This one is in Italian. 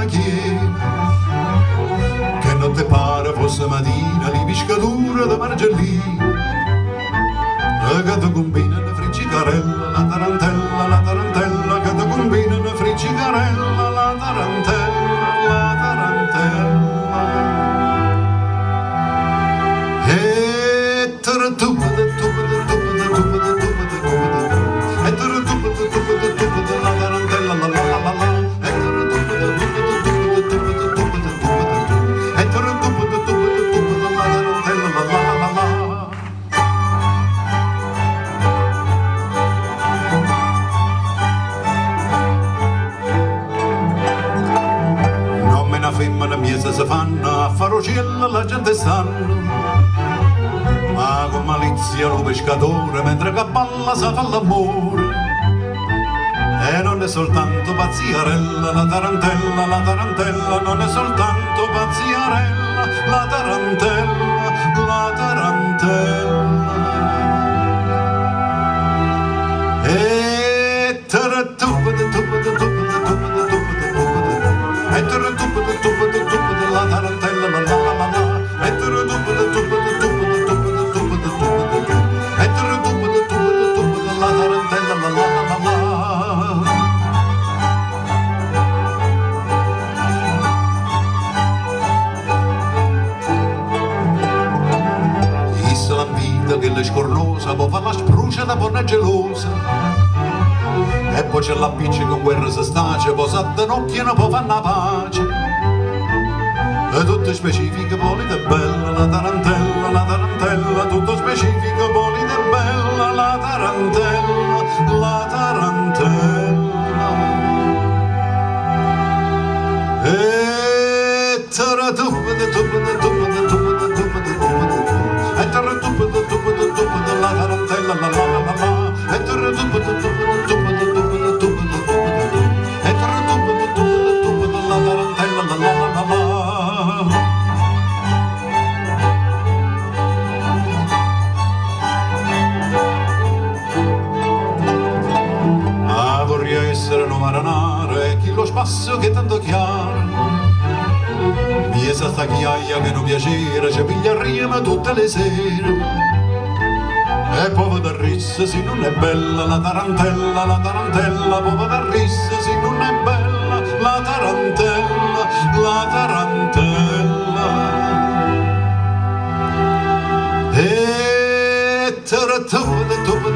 chiesa, che non te pare fosse mattina li piscatura da Margellina, che te combina una friccicarella, la tarantella, che te combina una friccicarella, la tarantella. E taratupa da tupa da tupa da tupa da tupa da tupa da tupa, e taratupa da tupa da tupa da la tarantella, la la la la la, e taratupa da tupa da tupa da tupa da tupa da tupa da tupa, e taratupa da tupa da tupa da la tarantella, la la la la la. Femmina miesa si fanno, a farocella la gente stanno, ma con malizia lo pescatore mentre che balla sa fa l'amore. E non è soltanto pazziarella, la tarantella, non è soltanto pazziarella, la tarantella. E taratupa da tupa da tupa da tupa da tupa da tupa da tupa, e taratupa da tupa da tupa da la tarantella, la la la la la, e taratupa da tupa da tupa da tupa da tupa da tupa da tupa, e taratupa da tupa da tupa da la tarantella, la la la la la. Issa la vita che le scornosa, poi fa la sprucia da buona gelosa, e poi c'è la piccia con guerra si stace, poi s'addenocchiano, poi fanno la pace. E tutto specifico, polita e bella, la tarantella, tutto specifico, polita e bella, la tarantella. E taratupa da tupa da tupa da tupa da tupa da tupa da tupa, e taratupa da tupa da tupa da la tarantella, la la la la la, e taratupa da tupa da tupa da tupa da tupa da tupa da tupa, e taratupa da tupa da tupa da la tarantella, la la la la la. Vorrei essere un marinare, chi lo spasso che è tanto chiaro, mi è stata chiaia che non piacere, ci piglia rima tutte le sere, e poi da rissa se non è bella, la tarantella, poi da rissa se non è bella, la tarantella. E taratupa da tupa